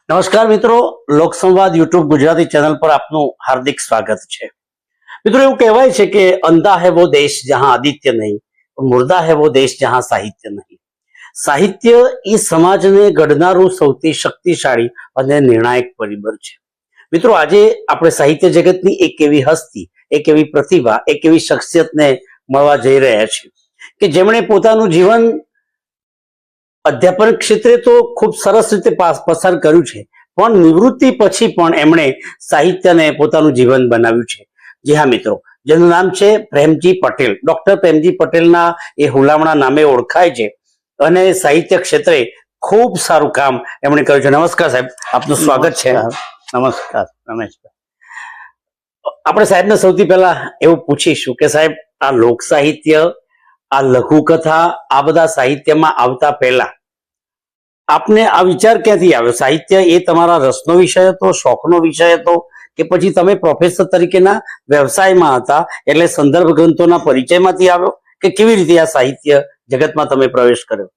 નમસ્કાર મિત્રો, લોકસંવાદ YouTube Gujarati channel પર આપનું હાર્દિક સ્વાગત છે। મિત્રો, એવું કહેવાય છે કે અંધા હે વો દેશ જહાં આદિત્ય નહીં, મુર્દા હે વો દેશ જહાં સાહિત્ય નહીં। સાહિત્ય એ સમાજને ઘડનારું સૌથી શક્તિશાળી અને નિર્ણાયક પરિબળ છે। મિત્રો, આજે આપણે સાહિત્ય જગતની એક એવી હસ્તી, એક એવી પ્રતિભા, એક એવી શખ્સિયતને મળવા જઈ રહ્યા છીએ કે જેમણે પોતાનું જીવન અધ્યાપન ક્ષેત્રે તો ખૂબ સરસ રીતે પસાર કર્યું છે, પણ નિવૃત્તિ પછી પણ એમણે સાહિત્યને પોતાનું જીવન બનાવ્યું છે। જી હા મિત્રો, જેનું નામ છે પ્રેમજી પટેલ। ડોક્ટર પ્રેમજી પટેલના એ હુલામણા નામે ઓળખાય છે અને સાહિત્ય ક્ષેત્રે ખૂબ સારું કામ એમણે કર્યું છે। નમસ્કાર સાહેબ, આપનું સ્વાગત છે। નમસ્કાર રમેશભાઈ। આપણે સાહેબને સૌથી પહેલા એવું પૂછીશું કે સાહેબ, આ લોક સાહિત્ય, આ લઘુકથા, આ બધા સાહિત્યમાં આવતા પહેલા આપને આ વિચાર ક્યાંથી આવ્યો? સાહિત્ય એ તમારા રસનો વિષય હતો, શોખનો વિષય હતો, કે પછી તમે પ્રોફેસર તરીકેના વ્યવસાયમાં હતા એટલે સંદર્ભ ગ્રંથોના પરિચયમાંથી આવ્યો, કે કેવી રીતે આ સાહિત્ય જગતમાં તમે પ્રવેશ કર્યો?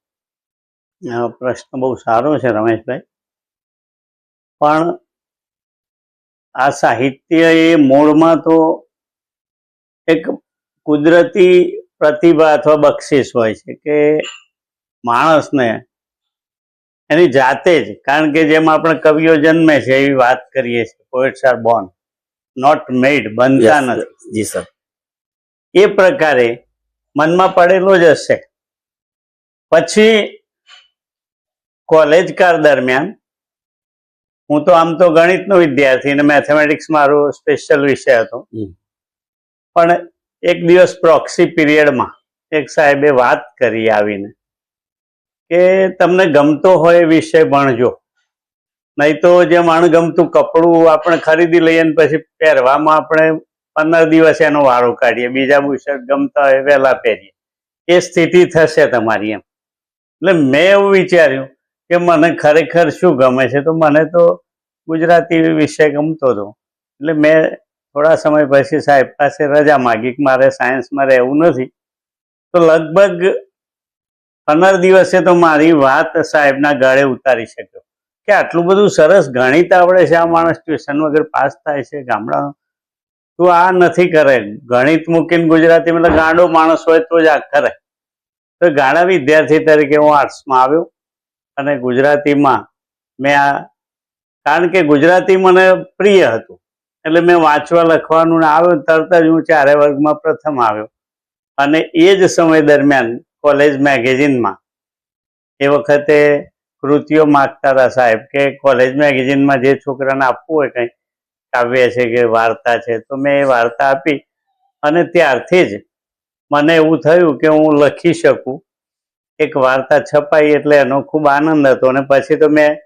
પ્રશ્ન બહુ સારો છે રમેશભાઈ, પણ આ સાહિત્ય એ મૂળમાં તો એક કુદરતી પ્રતિભા અથવા બક્ષિસ હોય છે કે માણસને એની જાતે જ, કારણ કે જેમ આપણે કવિઓ જન્મે છે એવી વાત કરીએ છીએ, પોએટ્સ આર બોર્ન નોટ મેડ, બનતા નથી। જી સર। એ પ્રકારે મનમાં પડેલો જ હશે। પછી કોલેજ કાળ દરમિયાન હું તો આમ તો ગણિતનો વિદ્યાર્થી અને મેથેમેટિક્સ મારો સ્પેશિયલ વિષય હતો, પણ એક દિવસ પ્રોક્સી પીરિયડમાં એક સાહેબે વાત કરી આવીને કે તમને ગમતો હોય એ વિષય ભણજો, નહીં તો જેમ અણગમતું કપડું આપણે ખરીદી લઈએ ને પછી પહેરવામાં આપણે 15 દિવસ એનો વારો કાઢીએ, બીજા બુશર્ટ ગમતા હોય વહેલા પહેરીએ, એ સ્થિતિ થશે તમારી એમ। એટલે મેં એવું વિચાર્યું કે મને ખરેખર શું ગમે છે, તો મને તો ગુજરાતી વિષય ગમતો હતો। એટલે મેં થોડા સમય પછી સાહેબ પાસે રજા માગી કે મારે સાયન્સમાં રહેવું નથી, તો લગભગ 15 દિવસે તો મારી વાત સાહેબના ગળે ઉતારી શક્યો કે આટલું બધું સરસ ગણિત આવડે છે, આ માણસ ટ્યુશન વગર પાસ થાય છે ગામડાનો, તું આ નથી કરે, ગણિત મૂકીને ગુજરાતી મતલબ ગાંડો માણસ હોય તો જ આ કરે। તો ગાણા વિદ્યાર્થી તરીકે હું આર્ટ્સમાં આવ્યો અને ગુજરાતીમાં મેં આ, કારણ કે ગુજરાતી મને પ્રિય હતું એટલે મેં વાંચવા લખવાનું આવ્યો, તરત જ હું 4 વર્ગમાં પ્રથમ આવ્યો। અને એ જ સમય દરમિયાન કોલેજ મેગેઝિનમાં એ વખતે કૃતિઓ માગતા હતા સાહેબ કે કોલેજ મેગેઝિનમાં જે છોકરાને આપવું હોય કંઈ કાવ્ય છે કે વાર્તા છે, તો મેં એ વાર્તા આપી અને ત્યારથી જ મને એવું થયું કે હું લખી શકું। એક વાર્તા છપાઈ એટલે એનો ખૂબ આનંદ હતો અને પછી તો મેં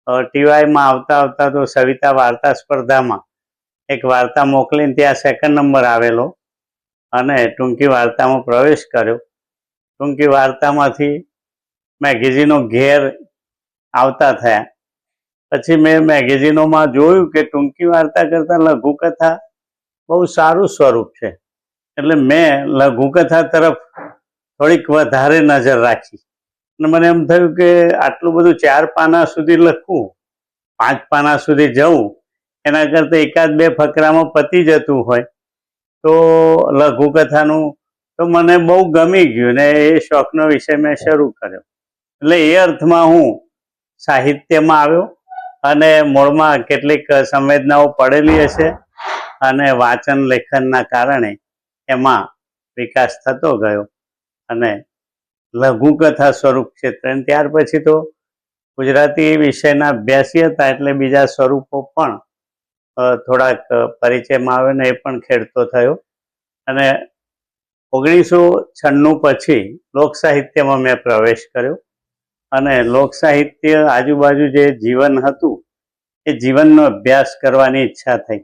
ટીવાયમાં આવતા આવતા તો સવિતા વાર્તા સ્પર્ધામાં એક વાર્તા મોકલીને ત્યાં 2nd નંબર આવેલો અને ટૂંકી વાર્તામાં પ્રવેશ કર્યો। ટૂંકી વાર્તામાંથી મેગેઝિનો ઘેર આવતા થયા, પછી મેં મેગેઝિનોમાં જોયું કે ટૂંકી વાર્તા કરતાં લઘુકથા બહુ સારું સ્વરૂપ છે, એટલે મેં લઘુકથા તરફ થોડીક વધારે નજર રાખી અને મને એમ થયું કે આટલું બધું 4 પાના સુધી લખવું, 5 પાના સુધી જવું, એના કરતાં 1-2 ફકરામાં પતી જતું હોય તો લઘુકથાનું તો મને બહુ ગમી ગયું ને એ શોખનો વિષય મેં શરૂ કર્યો। એટલે એ અર્થમાં હું સાહિત્યમાં આવ્યો અને મૂળમાં કેટલીક સંવેદનાઓ પડેલી હશે અને વાંચન લેખનના કારણે એમાં વિકાસ થતો ગયો અને લઘુકથા સ્વરૂપ ક્ષેત્રે, ત્યાર પછી તો ગુજરાતી વિષયના અભ્યાસી હતા એટલે બીજા સ્વરૂપો પણ થોડાક પરિચયમાં આવે ને એ પણ ખેડતો થયો અને 1996 પછી લોક સાહિત્યમાં મેં પ્રવેશ કર્યો અને લોક સાહિત્ય આજુબાજુ જે જીવન હતું એ જીવનનો અભ્યાસ કરવાની ઈચ્છા થઈ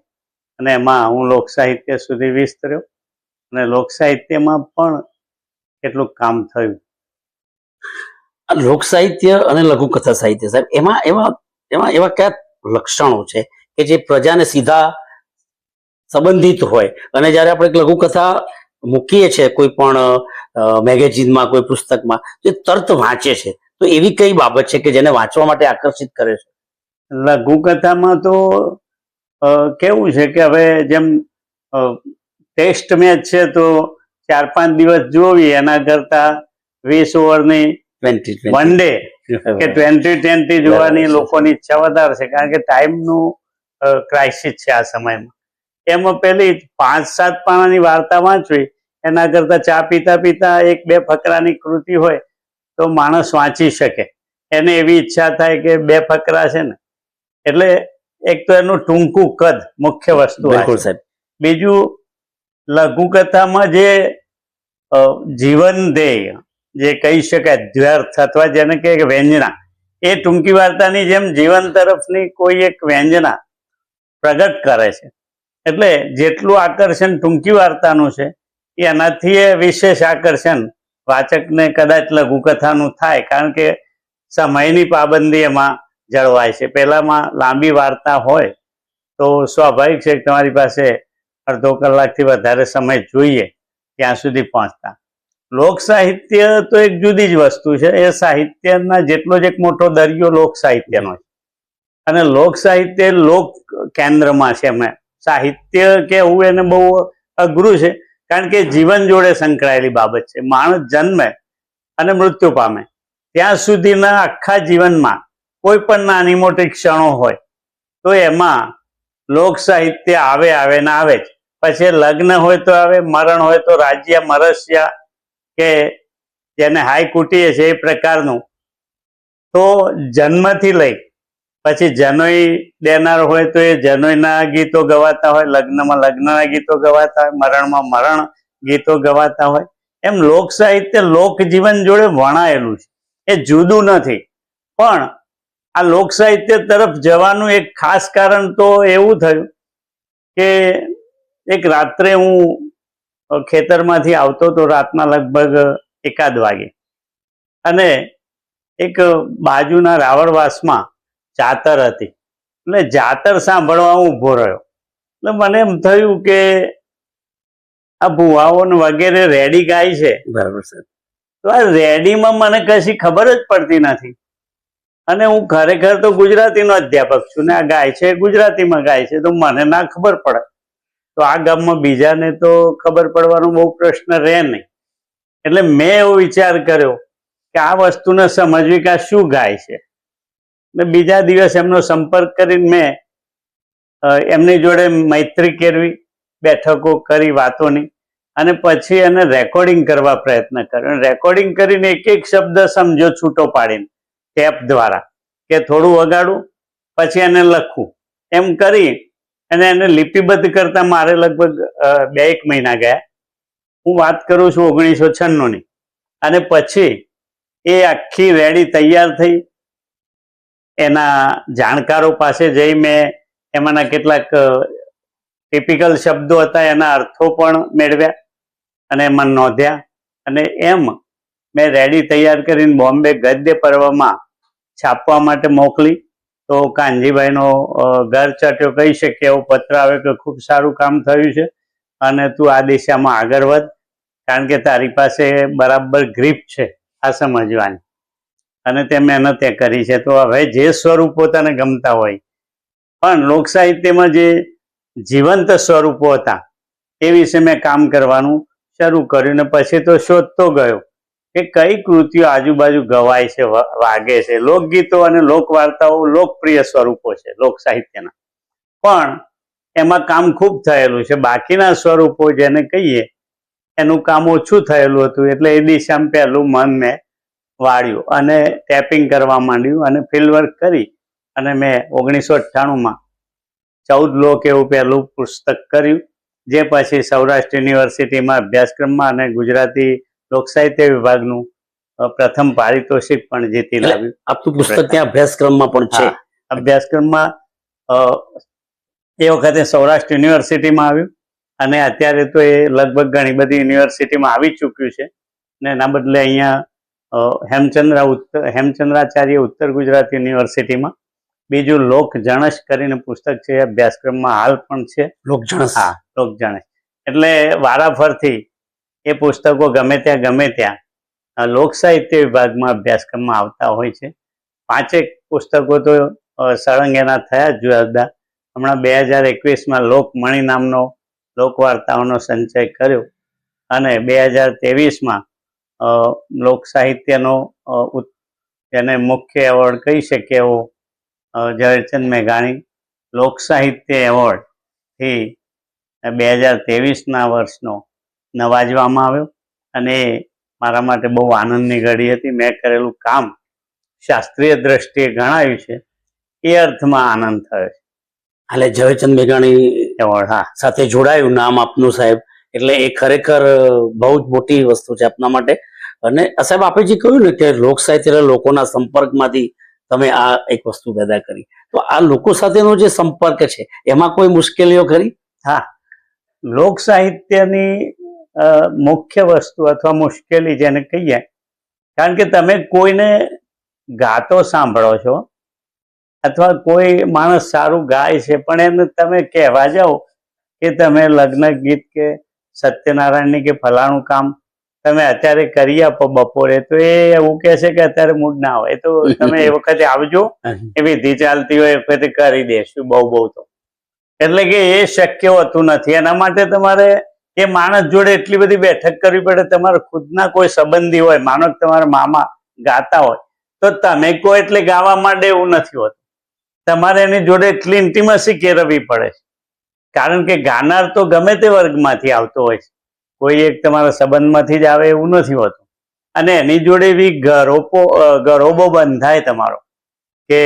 અને એમાં હું લોક સાહિત્ય સુધી વિસ્તર્યો અને લોક સાહિત્યમાં પણ કેટલું કામ થયું। લોક સાહિત્ય અને લઘુકથા સાહિત્ય સાહેબ, એમાં એવા કયા લક્ષણો છે કે જે પ્રજાને સીધા સંબંધિત હોય અને જ્યારે આપણે લઘુકથા મૂકીએ છીએ કોઈ પણ મેગેઝિનમાં, કોઈ પુસ્તકમાં, તો તરત વાંચે છે, તો એવી કઈ બાબત છે કે જેને વાંચવા માટે આકર્ષિત કરે છે? લઘુકથામાં તો કેવું છે કે હવે જેમ ટેસ્ટ મેચ છે તો 4-5 દિવસ જોવી, એના કરતા 20 ઓવરની 2020 વન ડે કે 2020 જોવાની લોકોની ઈચ્છા વધારે છે, કારણ કે ટાઈમનું ક્રાઇસિસ છે આ સમયમાં. એમાં પેલી 5-7 પાનાની વાર્તા વાંચવી એના કરતા ચા પીતા પીતા 1-2 ફકરાની કૃતિ હોય તો માણસ વાંચી શકે. એને એવી ઈચ્છા થાય કે 2 ફકરા છે ને, એટલે એક તો એનું ટૂંકું કદ મુખ્ય વસ્તુ. બિલકુલ સાહેબ. બીજું, લઘુકથામાં જે જીવન ધ્યેય જે કહી શકાય દ્વ્યર્થ અથવા જેને કહે કે વ્યંજના, એ ટૂંકી વાર્તાની જેમ જીવન તરફની કોઈ એક વ્યંજના પ્રગટ કરે છે. એટલે જેટલું આકર્ષણ ટૂંકી વાર્તાનું છે એનાથી એ વિશેષ આકર્ષણ વાચકને કદાચ લઘુકથાનું થાય, કારણ કે સમયની પાબંદી એમાં જળવાય છે. પહેલામાં લાંબી વાર્તા હોય તો સ્વાભાવિક છે કે તમારી પાસે અડધો કલાકથી વધારે સમય જોઈએ ત્યાં સુધી પહોંચતા. લોક સાહિત્ય તો એક જુદી જ વસ્તુ છે. એ સાહિત્યના જેટલો જ એક મોટો દરિયો લોક સાહિત્યનો છે, અને લોક સાહિત્ય લોક કેન્દ્રમાં છે. એમાં સાહિત્ય કહેવું એને બહુ અઘરું છે, કારણ કે જીવન જોડે સંકળાયેલી બાબત છે. માણસ જન્મે અને મૃત્યુ પામે ત્યાં સુધીના આખા જીવનમાં કોઈ પણ નાની મોટી ક્ષણો હોય તો એમાં લોક સાહિત્ય આવે ને આવે જ. પછી લગ્ન હોય તો આવે, મરણ હોય તો રાજ્ય મરસ્યા કે જેને હાઈ કુટીએ છે એ પ્રકારનું. તો જન્મથી લઈ પછી જનોઈ દેનાર હોય તો એ જનોઈના ગીતો ગવાતા હોય, લગ્નમાં લગ્નના ગીતો ગવાતા હોય, મરણમાં મરણ ગીતો ગવાતા હોય. એમ લોક સાહિત્ય લોક જીવન જોડે વણાયેલું છે, એ જુદું નથી. પણ આ લોક સાહિત્ય તરફ જવાનું એક ખાસ કારણ તો એવું થયું કે એક રાત્રે હું ખેતરમાંથી આવતો તો રાતના લગભગ 1 વાગે, અને એક બાજુના રાવળવાસમાં જાતર હતી. એટલે જાતર સાંભળવા હું ઊભો રહ્યો. એટલે મને એમ થયું કે આ ભુવાઓ વગેરે રેડી ગાય છે, બરાબર સર. તો આ રેડીમાં મને કશી ખબર જ પડતી નથી. અને હું ખરેખર તો ગુજરાતીનો અધ્યાપક છું ને આ ગાય છે ગુજરાતીમાં ગાય છે, તો મને ના ખબર પડે તો આ ગામમાં બીજાને તો ખબર પડવાનો બહુ પ્રશ્ન રહે નહીં. એટલે મેં એવો વિચાર કર્યો કે આ વસ્તુને સમજવી કે આ શું ગાય છે. ને બીજા દિવસ એમનો સંપર્ક કરીને મેં એમની જોડે મૈત્રી કેળવી, બેઠકો કરી વાતોની, અને પછી એને રેકોર્ડિંગ કરવા પ્રયત્ન કર્યો. રેકોર્ડિંગ કરીને એક એક શબ્દ સમજો છૂટો પાડીને ટેપ દ્વારા, કે થોડું વગાડું પછી એને લખવું, એમ કરી અને એને લિપિબદ્ધ કરતા મારે લગભગ 2-1 મહિના ગયા. હું વાત કરું છું 1996ની. અને પછી એ આખી રેડી તૈયાર થઈ. એના જાણકારો પાસે જઈ મેં એમાંના કેટલાક ટિપિકલ શબ્દો હતા એના અર્થો પણ મેળવ્યા અને એમાં નોંધ્યા. અને એમ મેં રેડી તૈયાર કરીને બોમ્બે ગદ્ય પર્વમાં છાપવા માટે મોકલી. તો કાનજીભાઈનો ઘર ચાટ્યો કહી શકીએ એવો પત્ર આવે કે ખૂબ સારું કામ થયું છે અને તું આ દિશામાં આગળ વધ, કારણ કે તારી પાસે બરાબર ગ્રીપ છે આ સમજવાની, અને તે મહેનત એ કરી છે. તો હવે જે સ્વરૂપો તને ગમતા હોય, પણ લોક સાહિત્યમાં જે જીવંત સ્વરૂપો હતા એ વિશે મેં કામ કરવાનું શરૂ કર્યું. ને પછી તો શોધતો ગયો કે કઈ કૃતિઓ આજુબાજુ ગવાય છે, વાગે છે. લોકગીતો અને લોકવાર્તાઓ લોકપ્રિય સ્વરૂપો છે લોક સાહિત્યના, પણ એમાં કામ ખૂબ થયેલું છે. બાકીના સ્વરૂપો જેને કહીએ એનું કામ ઓછું થયેલું હતું. એટલે એ દિશામાં પહેલું મન મેં વાળ્યું અને ટેપિંગ કરવા માંડ્યું અને ફિલ્ડ વર્ક કરી અને મેં 1998માં 14 લોક એવું પહેલું પુસ્તક કર્યું, જે પછી સૌરાષ્ટ્ર યુનિવર્સિટીમાં અભ્યાસક્રમમાં અને ગુજરાતી લોક સાહિત્ય વિભાગનું પ્રથમ પારિતોષિક પણ જીતી લાવ્યું. આપનું પુસ્તક ત્યાં અભ્યાસક્રમમાં પણ છે? અભ્યાસક્રમમાં એ વખતે સૌરાષ્ટ્ર યુનિવર્સિટીમાં આવ્યું, અને અત્યારે તો એ લગભગ ઘણી બધી યુનિવર્સિટીમાં આવી ચૂક્યું છે. ને એના બદલે અહીંયા હેમચંદ્રાચાર્ય ઉત્તર ગુજરાત યુનિવર્સિટીમાં બીજું લોક જણસ કરીને પુસ્તક છે, અભ્યાસક્રમમાં હાલ પણ છે. લોક જણસ? હા, લોક જણસ. એટલે વારાફરથી એ પુસ્તકો ગમે ત્યાં લોક સાહિત્ય વિભાગમાં અભ્યાસક્રમમાં આવતા હોય છે. 5 પુસ્તકો તો સળંગ એના થયા જ જુદા જુદા. હમણાં 2021માં લોકમણી નામનો લોકવાર્તાઓનો સંચય કર્યો અને 2023માં લોક સાહિત્યનો એને મુખ્ય એવોર્ડ કહી શકીએ એવો ઝવેરચંદ મેઘાણી લોક સાહિત્ય એવોર્ડ થી 2023ના વર્ષનો નવાજવામાં આવ્યો અને મારા માટે બહુ આનંદની ઘડી હતી. મેં કરેલું કામ શાસ્ત્રીય દ્રષ્ટિએ ગણાયું છે એ અર્થમાં આનંદ થયો છે. હાલે ઝવેરચંદ મેઘાણી એવોર્ડ, હા, સાથે જોડાયું નામ આપનું સાહેબ, એટલે એ ખરેખર બહુ જ મોટી વસ્તુ છે આપના માટે. અને સાહેબ આપે જે કહ્યું ને કે લોક સાહિત્ય લોકોના સંપર્કમાંથી તમે આ એક વસ્તુ પેદા કરી, તો આ લોકો સાથેનો જે સંપર્ક છે એમાં કોઈ મુશ્કેલીઓ ખરી? હા, લોક સાહિત્યની મુખ્ય વસ્તુ અથવા મુશ્કેલી જેને કહીએ, કારણ કે તમે કોઈને ગાતો સાંભળો છો અથવા કોઈ માણસ સારું ગાય છે પણ એને તમે કહેવા જાઓ કે તમે લગ્ન ગીત કે સત્યનારાયણની કે ફલાણું કામ તમે અત્યારે કરી આપો બપોરે, તો એ એવું કહે છે કે અત્યારે મૂડ ના હોય, તો તમે એ વખતે આવજો, એ વિધિ ચાલતી હોય એ વખતે કરી દેશું બહુ તો. એટલે કે એ શક્ય હોતું નથી. એના માટે તમારે એ માણસ જોડે એટલી બધી બેઠક કરવી પડે. તમારા ખુદના કોઈ સંબંધી હોય, માનો કે તમારા મામા ગાતા હોય તો તમે કહો એટલે ગાવા માંડે એવું નથી હોતું. તમારે એની જોડે એટલી ઇન્ટિમસી કેળવવી પડે છે, કારણ કે ગાનાર તો ગમે તે વર્ગમાંથી આવતો હોય છે, કોઈ એક તમારા સંબંધમાંથી જ આવે એવું નથી હોતું. અને એની જોડે એવી ગરોબો બંધાય તમારો કે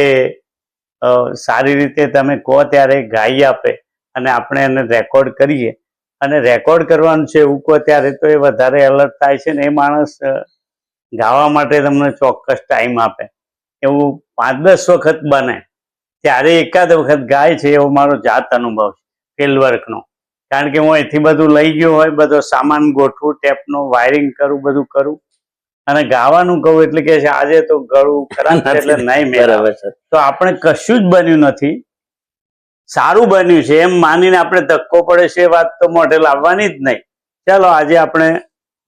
સારી રીતે તમે કહો ત્યારે ગાઈ આપે અને આપણે એને રેકોર્ડ કરીએ અને રેકોર્ડ કરવાનું છે એવું કહો ત્યારે તો એ વધારે એલર્ટ થાય છે ને એ માણસ ગાવા માટે તમને ચોક્કસ ટાઈમ આપે. એવું 5-10 વખત બને ત્યારે એકાદ વખત ગાય છે એવો મારો જાત અનુભવ છે ફિલ્ડ વર્કનો. કારણ કે હું અહીંથી બધું લઈ ગયો હોય, બધો સામાન ગોઠવું, ટેપનો વાયરિંગ કરું, બધું કરું અને ગાવાનું કહું એટલે કે છે આજે તો ગળું ખરાબ છે એટલે નહીં મેળવે. તો આપણે કશું જ બન્યું નથી, સારું બન્યું છે એમ માનીને આપણે ધક્કો પડે છે એ વાત તો મોઢે લાવવાની જ નહીં. ચાલો આજે આપણે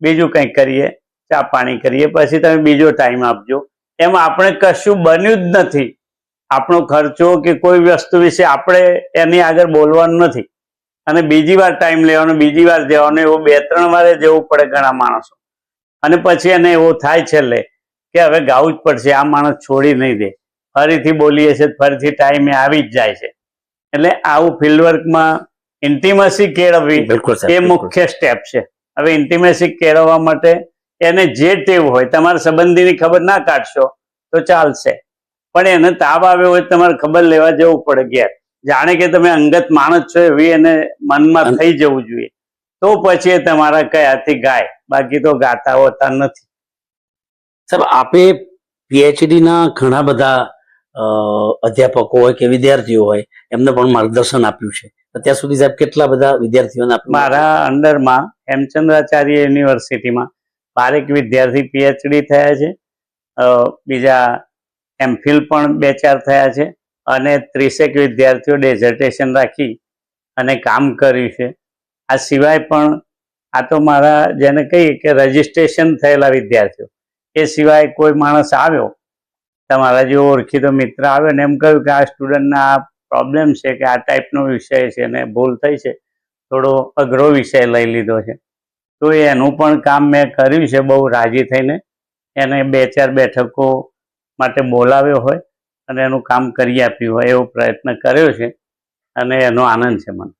બીજું કંઈક કરીએ, ચા પાણી કરીએ, પછી તમે બીજો ટાઈમ આપજો. એમ આપણે કશું બન્યું જ નથી. આપણો ખર્ચો કે કોઈ વસ્તુ વિશે આપણે એની આગળ બોલવાનું નથી અને બીજી વાર ટાઈમ લેવાનો, બીજી વાર જવાનો, એવું 2-3 વારે જવું પડે ઘણા માણસો. અને પછી એને એવો થાય છેલ્લે કે હવે ગાવું જ પડશે, આ માણસ છોડી નહીં દે, ફરીથી બોલીએ છે, ફરીથી ટાઈમે આવી જ જાય છે. એટલે આવું ફિલ્ડવર્કમાં ઇન્ટિમસી કેળવવી એ મુખ્ય સ્ટેપ છે. હવે ઇન્ટિમસી કેળવવા માટે એને જે ટેવ હોય, તમારા સંબંધીની ખબર ના કાઢશો તો ચાલશે, પણ એને તાવ આવ્યો હોય તમારે ખબર લેવા જવું પડે ઘેર, જાણે કે તમે અંગત માણસ છો એવી એને મનમાં થઈ જવું જોઈએ, તો પછી એ તમારા કયાથી ગાય, બાકી તો ગાતા હોતા નથી. સાહેબ આપે પીએચડી ના ઘણા બધા અધ્યાપકો હોય કે વિદ્યાર્થીઓ હોય એમને પણ માર્ગદર્શન આપ્યું છે. અત્યાર સુધી સાહેબ કેટલા બધા વિદ્યાર્થીઓને આપ્યું? મારા અંડરમાં હેમચંદ્રાચાર્ય યુનિવર્સિટીમાં 12 વિદ્યાર્થી પીએચડી થયા છે, બીજા એમફિલ પણ 2-4 થયા છે અને 30 વિદ્યાર્થીઓ ડેઝર્ટેશન રાખી અને કામ કર્યું છે. આ સિવાય પણ આ તો મારા જેને કહીએ કે રજીસ્ટ્રેશન થયેલા વિદ્યાર્થીઓ, એ સિવાય કોઈ માણસ આવ્યો, તમારા જેવો ઓળખીતો મિત્ર આવ્યો ને એમ કહ્યું કે આ સ્ટુડન્ટના આ પ્રોબ્લેમ છે કે આ ટાઈપનો વિષય છે ને ભૂલ થઈ છે, થોડો અઘરો વિષય લઈ લીધો છે, તો એનું પણ કામ મેં કર્યું છે બહુ રાજી થઈને. એને 2-4 બેઠકો માટે બોલાવ્યો હોય અને એનું કામ કરી આપ્યું હોય એવો પ્રયત્ન કર્યો છે અને એનો આનંદ છે મને.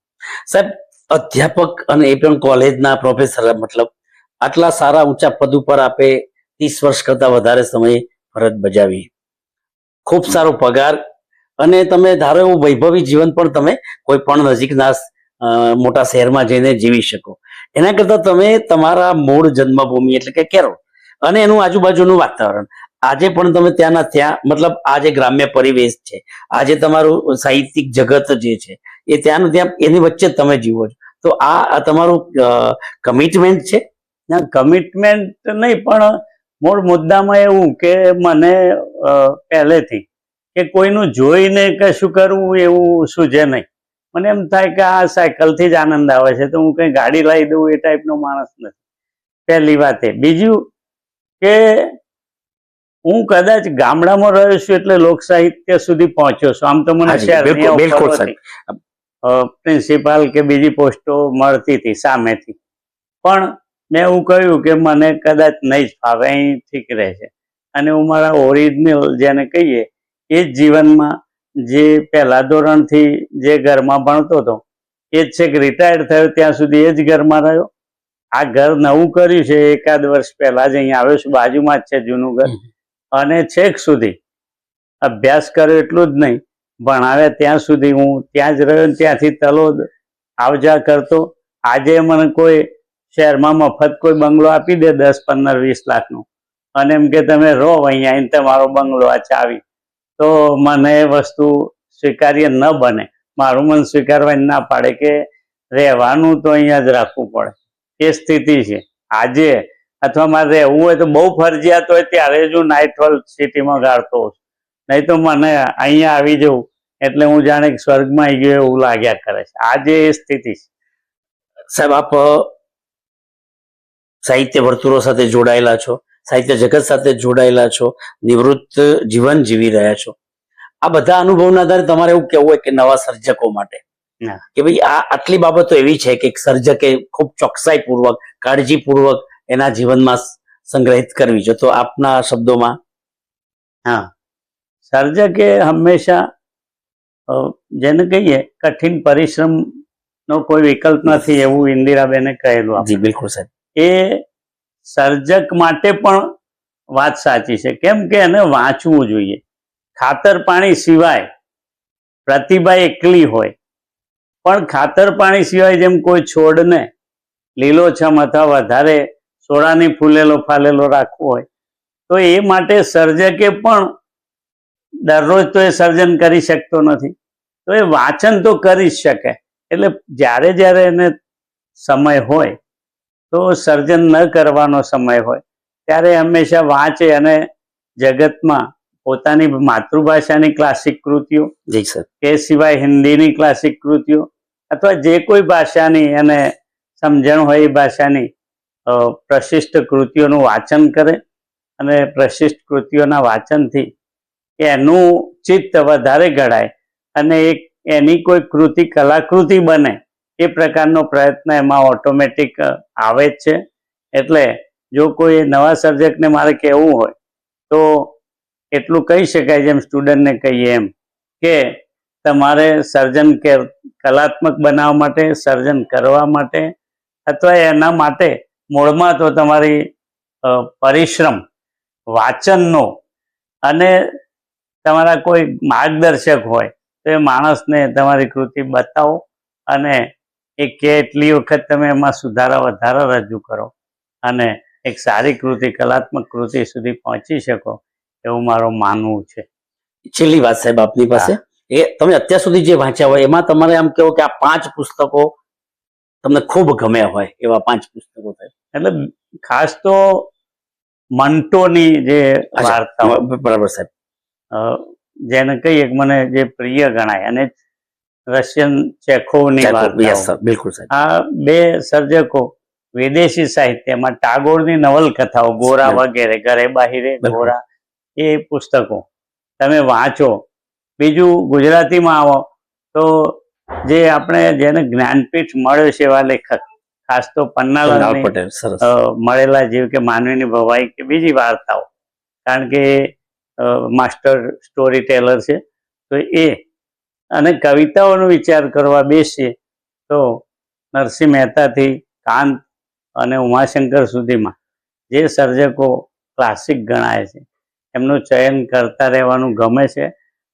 સાહેબ અધ્યાપક અને એ પણ કોલેજના પ્રોફેસર, મતલબ આટલા સારા ઊંચા પદ ઉપર આપે 30 વર્ષ કરતા વધારે સમય ફરજ બજાવી, ખૂબ સારો પગાર અને તમે ધારો એવું વૈભવી જીવન પણ તમે કોઈ પણ નજીકના મોટા શહેરમાં જઈને જીવી શકો. એના કરતા તમે તમારા મૂળ જન્મભૂમિ એટલે કે કેરળ અને એનું આજુબાજુનું વાતાવરણ, આજે પણ તમે ત્યાંના ત્યાં, મતલબ આ જે ગ્રામ્ય પરિવેશ છે, આજે તમારું સાહિત્યિક જગત જે છે એ ત્યાંનું ત્યાં એની વચ્ચે તમે જીવો છો, તો આ તમારું કમિટમેન્ટ છે? ના, કમિટમેન્ટ નહીં, પણ મૂળ મુદ્દામાં એવું કે મને પહેલેથી કે કોઈનું જોઈને કશું કરવું એવું સૂઝે નહીં. મને એમ થાય કે આ સાયકલથી જ આનંદ આવે છે, તો હું કંઈ ગાડી લાવી દઉં એ ટાઈપનો માણસ નથી, પહેલી વાત એ. બીજું કે હું કદાચ ગામડામાં રહ્યો છું એટલે લોક સાહિત્ય સુધી પહોંચ્યો છું. આમ તો મને હાજી, શહેરની બિલકુલ ઓફરોથી, પ્રિન્સિપાલ કે બીજી પોસ્ટો મળતી હતી સામેથી, પણ મેં એવું કહ્યું કે મને કદાચ નહીં જ ફાવે, અહીં ઠીક રહે છે. અને હું મારા ઓરિજિનલ જેને કહીએ એ જ જીવનમાં, જે પહેલા ધોરણથી જે ઘરમાં ભણતો હતો એ જ છેક રિટાયર્ડ થયો ત્યાં સુધી એ જ ઘરમાં રહ્યો. આ ઘર નવું કર્યું છે એકાદ વર્ષ પહેલા જ અહીંયા આવ્યો છું, બાજુમાં જ છે જૂનું ઘર. અને છેક સુધી અભ્યાસ કર્યો એટલું જ નહીં, ભણાવ્યા ત્યાં સુધી હું ત્યાં જ રહ્યો. ત્યાંથી તલોદ આવજા કરતો. આજે મને કોઈ શહેરમાં મફત કોઈ બંગલો આપી દે 10, 15, 20 લાખનું અને એમ કે તમે રહો અહીંયા આવીને તમારો બંગલો આ ચાવી, તો મને એ વસ્તુ સ્વીકાર્ય ન બને. મારું મન સ્વીકારવા ના પાડે કે રહેવાનું તો અહીંયા જ રાખવું પડે. એ સ્થિતિ છે આજે. અથવા મારે રહેવું હોય તો બહુ ફરજિયાત હોય ત્યારે જ હું નાઇટ હોલ સિટીમાં ગાળતો હોઉં, નહીં તો મને અહીંયા આવી જવું એટલે હું જાણે કે સ્વર્ગમાં આવી ગયો એવું લાગ્યા કરે છે. આજે એ સ્થિતિ છે. સાહેબ, આપ સાહિત્ય વર્તુળો સાથે જોડાયેલા છો, સાહિત્ય જગત સાથે જોડાયેલા છો, નિવૃત્ત જીવન જીવી રહ્યા છો. આ બધા અનુભવના આધારે તમારે એવું કહેવું હોય કે નવા સર્જકો માટે ના. કે ભાઈ આ આટલી બાબતો એવી છે કે એક સર્જકે ખૂબ ચોકસાઈપૂર્વક, કાળજીપૂર્વક એના જીવનમાં સંગ્રહિત કરવી છે, તો આપના શબ્દોમાં? હા, સર્જકે હંમેશા જેને કહીએ કઠિન પરિશ્રમ નો કોઈ વિકલ્પ નથી એવું ઇન્દિરાબેને કહેલું. જી બિલકુલ સાહેબ. એ સર્જક માટે પણ વાત સાચી છે, કેમ કે એને વાંચવું જોઈએ. ખાતર પાણી સિવાય પ્રતિભા એકલી હોય, પણ ખાતર પાણી સિવાય જેમ કોઈ છોડને લીલોછમ અથવા વધારે સોળાની ફૂલેલો ફાલેલો રાખવો હોય, તો એ માટે સર્જકે પણ દરરોજ તો એ સર્જન કરી શકતો નથી, તો એ વાંચન તો કરી જ શકે. એટલે જ્યારે જ્યારે એને સમય હોય, તો સર્જન ન કરવાનો સમય હોય ત્યારે હંમેશા વાંચે અને જગતમાં પોતાની માતૃભાષાની ક્લાસિક કૃતિઓ, જી સર, કે સિવાય હિન્દીની ક્લાસિક કૃતિઓ અથવા જે કોઈ ભાષાની એને સમજણ હોય એ ભાષાની પ્રશિષ્ટ કૃતિઓનું વાંચન કરે. અને પ્રશિષ્ટ કૃતિઓના વાંચનથી એનું ચિત્ત વધારે ઘડાય અને એની કોઈ કૃતિ કલાકૃતિ બને એ પ્રકારનો પ્રયત્ન એમાં ઓટોમેટિક આવે જ છે. એટલે જો કોઈ નવા સર્જકને મારે કહેવું હોય તો એટલું કહી શકાય, જેમ સ્ટુડન્ટને કહીએ એમ, કે તમારે સર્જન કલાત્મક બનાવવા માટે, સર્જન કરવા માટે અથવા એના માટે મૂળમાં તો તમારી પરિશ્રમ, વાંચનનો અને તમારા કોઈ માર્ગદર્શક હોય તો એ માણસને તમારી કૃતિ બતાવો અને એ કેટલી વખત તમે એમાં સુધારા વધારા રજૂ કરો અને એક સારી કૃતિ, કલાત્મક કૃતિ સુધી પહોંચી શકો એવું મારું માનવું છે. છેલ્લી વાત સાહેબ આપની પાસે, એ તમે અત્યાર સુધી જે વાંચ્યા હોય એમાં તમારે આમ કેવો કે આ 5 પુસ્તકો તમને ખૂબ ગમ્યા હોય એવા 5 પુસ્તકો થાય? એટલે ખાસ તો મંટોની જે વાર્તાઓ, બરાબર સાહેબ, જેને કહીએ કે મને જે પ્રિય ગણાય, અને રશિયન ચેખોવની વાર્તાઓ. બિલકુલ સાહેબ. આ બે સર્જકો વિદેશી સાહિત્યમાં ટાગોરની નવલકથાઓ, ગોરા વગેરે, ઘરે બાહિરે ગોરા, એ પુસ્તકો તમે વાંચો. બીજું ગુજરાતીમાં આવો તો જે આપણે જેને જ્ઞાનપીઠ મળ્યો છે એવા લેખક, ખાસ તો પન્નાલાલ પટેલ સરસ મળેલા, જેવી કે માનવીની ભવાઈ કે બીજી વાર્તાઓ, કારણ કે માસ્ટર સ્ટોરી ટેલર છે. તો એ અને કવિતાઓનો વિચાર કરવા બેસીએ તો નરસિંહ મહેતાથી કાંત અને ઉમાશંકર સુધીમાં જે સર્જકો ક્લાસિક ગણાય છે એમનું ચયન કરતા રહેવાનું ગમે છે.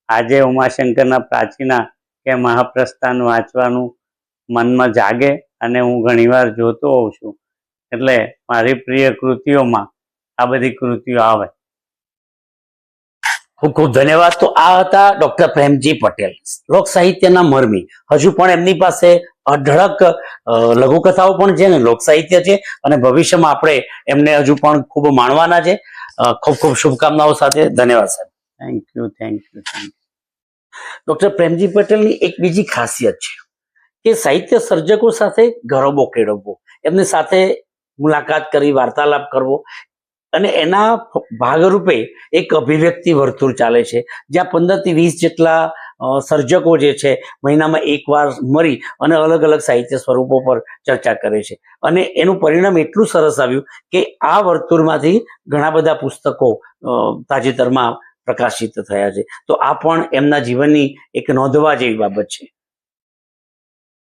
આજે ઉમાશંકરના પ્રાચીના કે મહાપ્રસ્થાન વાંચવાનું મનમાં જાગે અને હું ઘણીવાર જોતો હોઉં છું. એટલે મારી પ્રિય કૃતિઓમાં આ બધી કૃતિઓ આવે. ખૂબ ખૂબ ધન્યવાદ. તો આ હતા ડોક્ટર પ્રેમજી પટેલ, લોક સાહિત્યના મરમી. હજુ પણ એમની પાસે અઢળક લઘુકથાઓ પણ છે ને લોક સાહિત્ય છે, અને ભવિષ્યમાં આપણે એમને હજુ પણ ખૂબ માણવાના છે. ખૂબ ખૂબ શુભકામનાઓ સાથે ધન્યવાદ સાહેબ. Thank you, thank you, thank you. Doctor Premji પટેલની એક બીજી ખાસિયત છે કે સાહિત્ય સર્જકો સાથે ગરબો કેળવવો, એમની સાથે મુલાકાત કરી, વાર્તાલાપ કરવો, અને એના ભાગરૂપે એક અભિવ્યક્તિ વર્તુળ ચાલે છે, જ્યાં 15 થી 20 જેટલા સર્જકો જે છે મહિનામાં એકવાર મળી અને અલગ અલગ સાહિત્ય સ્વરૂપો પર ચર્ચા કરે છે. અને એનું પરિણામ એટલું સરસ આવ્યું કે આ વર્તુળમાંથી ઘણા બધા પુસ્તકો તાજેતરમાં પ્રકાશિત થયા છે. તો આ પણ એમના જીવનની એક નોંધવા જેવી બાબત છે.